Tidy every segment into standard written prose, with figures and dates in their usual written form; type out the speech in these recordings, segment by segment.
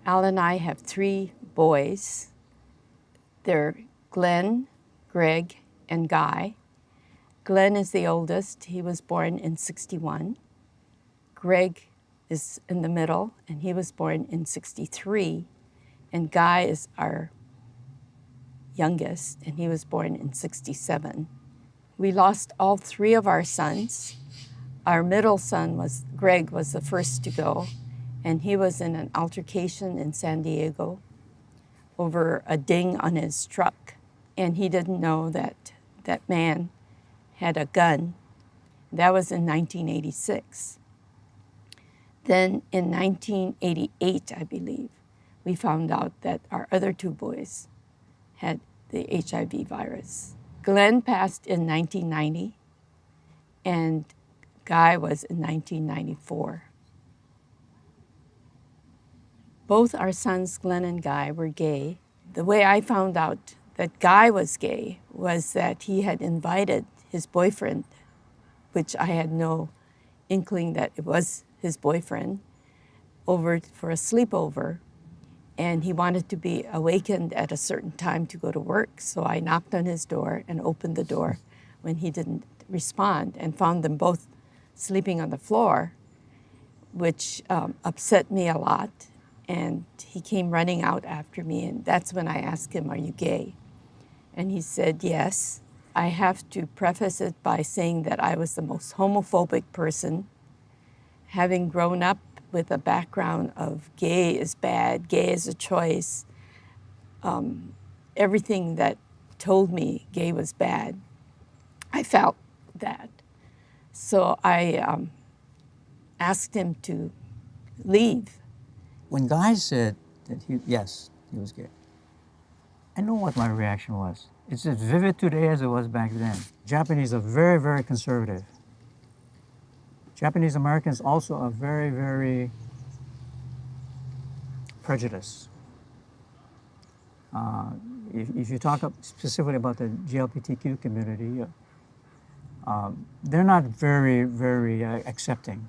Al and I have 3 boys. They're Glenn, Greg, and Guy. Glenn is the oldest. He was born in 61. Greg is in the middle, and he was born in 63. And Guy is our youngest, and he was born in 67. We lost all 3 of our sons. Our middle son, Greg, was the first to go, and he was in an altercation in San Diego over a ding on his truck, and he didn't know that that man had a gun. That was in 1986. Then in 1988, I believe, we found out that our other 2 boys had the HIV virus. Glenn passed in 1990, and Guy was in 1994. Both our sons, Glenn and Guy, were gay. The way I found out that Guy was gay was that he had invited his boyfriend, which I had no inkling that it was his boyfriend, over for a sleepover. And he wanted to be awakened at a certain time to go to work. So I knocked on his door and opened the door when he didn't respond, and found them both sleeping on the floor, which upset me a lot. And he came running out after me, and that's when I asked him, "Are you gay?" And he said, "Yes." I have to preface it by saying that I was the most homophobic person, having grown up with a background of gay is bad, gay is a choice. Everything that told me gay was bad, I felt that. So I asked him to leave. When Guy said that yes, he was gay, I know what my reaction was. It's as vivid today as it was back then. Japanese are very, very conservative. Japanese Americans also are very, very prejudiced. If you talk specifically about the GLBTQ community, they're not very, very accepting.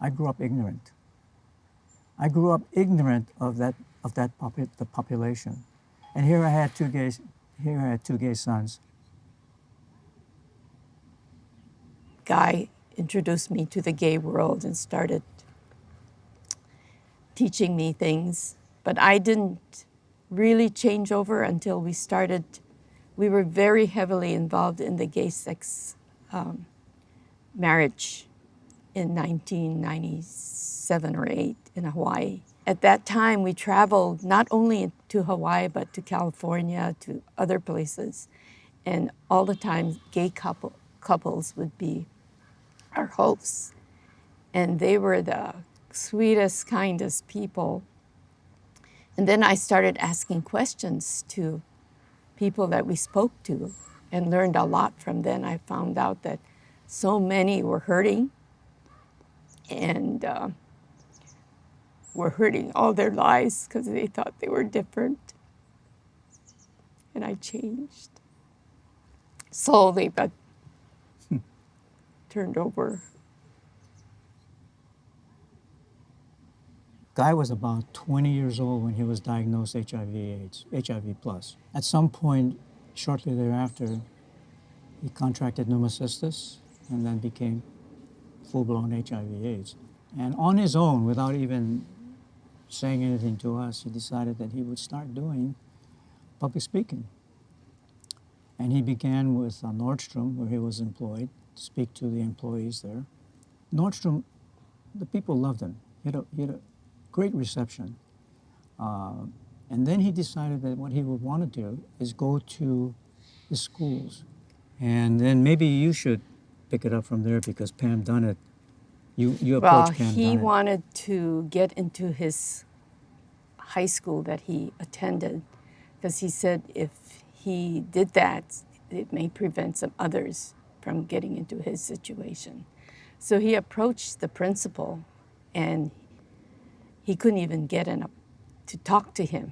I grew up ignorant. I grew up ignorant of the population, and here I had 2 gays. Here I had 2 gay sons. Guy introduced me to the gay world and started teaching me things, but I didn't really change over until we were very heavily involved in the gay sex marriage in 1997 or 8 in Hawaii. At that time, we traveled not only to Hawaii, but to California, to other places. And all the time, gay couples would be our hosts. And they were the sweetest, kindest people. And then I started asking questions to people that we spoke to and learned a lot from them. I found out that so many were hurting and were hurting all their lives because they thought they were different. And I changed slowly, but turned over. Guy was about 20 years old when he was diagnosed HIV plus. At some point, shortly thereafter, he contracted pneumocystis and then became full-blown HIV/AIDS. And on his own, without even saying anything to us, he decided that he would start doing public speaking. And he began with Nordstrom, where he was employed, to speak to the employees there. Nordstrom, the people loved him. He had a great reception. And then he decided that what he would want to do is go to the schools. And then maybe you should pick it up from there because Pam Dunnett, you approached Pam Dunnett. Well, he wanted to get into his high school that he attended because he said if he did that, it may prevent some others from getting into his situation. So he approached the principal and he couldn't even get to talk to him.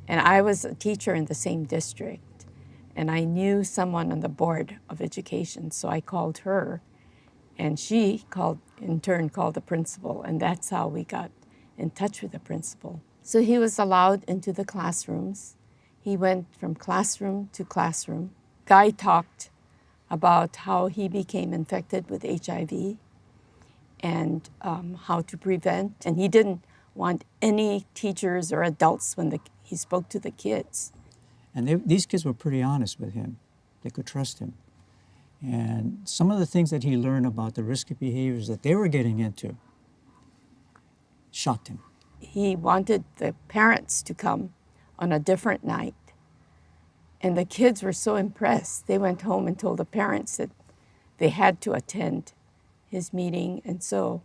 And I was a teacher in the same district, and I knew someone on the board of education, so I called her, and she in turn called the principal, and that's how we got in touch with the principal. So he was allowed into the classrooms. He went from classroom to classroom. Guy talked about how he became infected with HIV and how to prevent. And he didn't want any teachers or adults when he spoke to the kids. And these kids were pretty honest with him. They could trust him. And some of the things that he learned about the risky behaviors that they were getting into shocked him. He wanted the parents to come on a different night. And the kids were so impressed. They went home and told the parents that they had to attend his meeting. And so,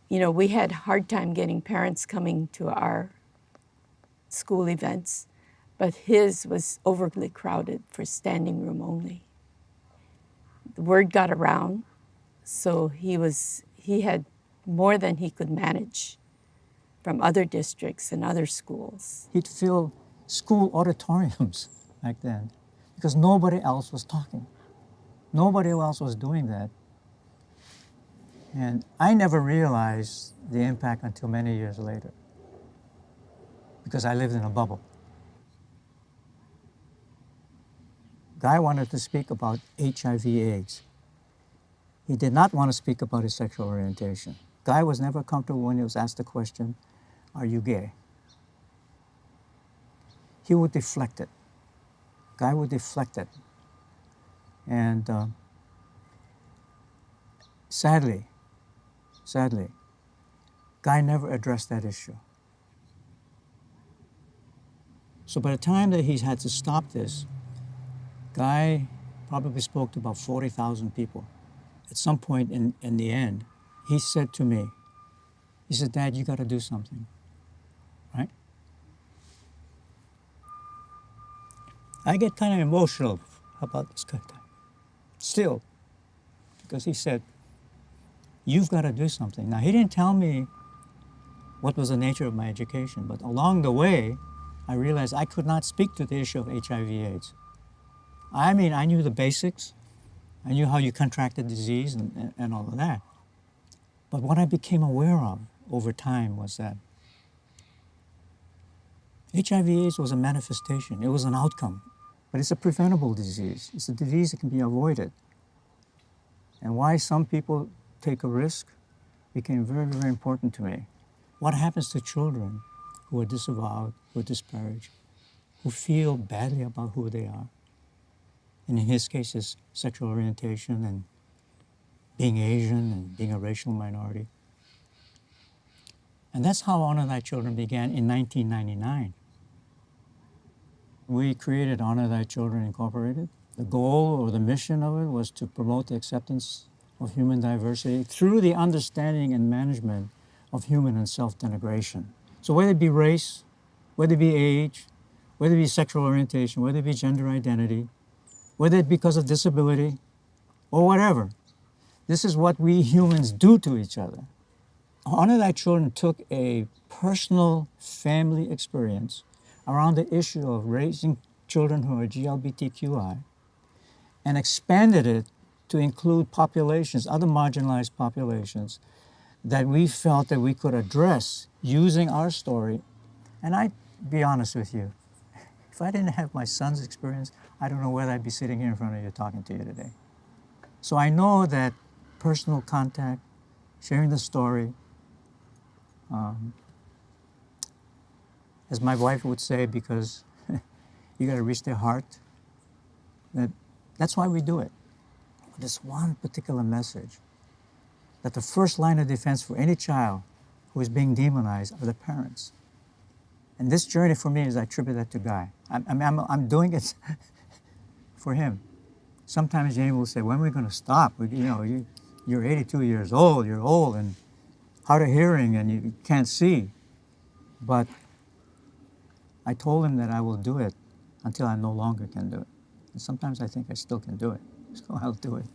we had a hard time getting parents coming to our school events, but his was overly crowded for standing room only. The word got around, so he had more than he could manage from other districts and other schools. He'd fill school auditoriums back then because nobody else was talking. Nobody else was doing that. And I never realized the impact until many years later because I lived in a bubble. Guy wanted to speak about HIV/AIDS. He did not want to speak about his sexual orientation. Guy was never comfortable when he was asked the question, "Are you gay?" He would deflect it. Guy would deflect it. And sadly, Guy never addressed that issue. So by the time that he's had to stop this, Guy probably spoke to about 40,000 people. At some point in the end, he said to me, he said, "Dad, you got to do something," right? I get kind of emotional about this kind of time, still, because he said, "You've got to do something." Now, he didn't tell me what was the nature of my education, but along the way, I realized I could not speak to the issue of HIV/AIDS. I mean, I knew the basics. I knew how you contract the disease and all of that. But what I became aware of over time was that HIV/AIDS was a manifestation. It was an outcome. But it's a preventable disease. It's a disease that can be avoided. And why some people take a risk became very, very important to me. What happens to children who are disavowed, who are disparaged, who feel badly about who they are? And in his case, his sexual orientation and being Asian and being a racial minority. And that's how Honor Thy Children began in 1999. We created Honor Thy Children Incorporated. The goal or the mission of it was to promote the acceptance of human diversity through the understanding and management of human and self-denigration. So whether it be race, whether it be age, whether it be sexual orientation, whether it be gender identity, whether it be because of disability or whatever, this is what we humans do to each other. Honor Thy Children took a personal family experience around the issue of raising children who are GLBTQI and expanded it to include populations, other marginalized populations, that we felt that we could address using our story. And I'd be honest with you, if I didn't have my son's experience, I don't know whether I'd be sitting here in front of you talking to you today. So I know that personal contact, sharing the story, as my wife would say, because you got to reach their heart, that's why we do it. This one particular message, that the first line of defense for any child who is being demonized are the parents. And this journey for me is I attribute that to Guy. I'm doing it for him. Sometimes Jamie will say, "When are we going to stop? You're 82 years old, you're old and hard of hearing and you can't see." But I told him that I will do it until I no longer can do it. And sometimes I think I still can do it. So I'll do it.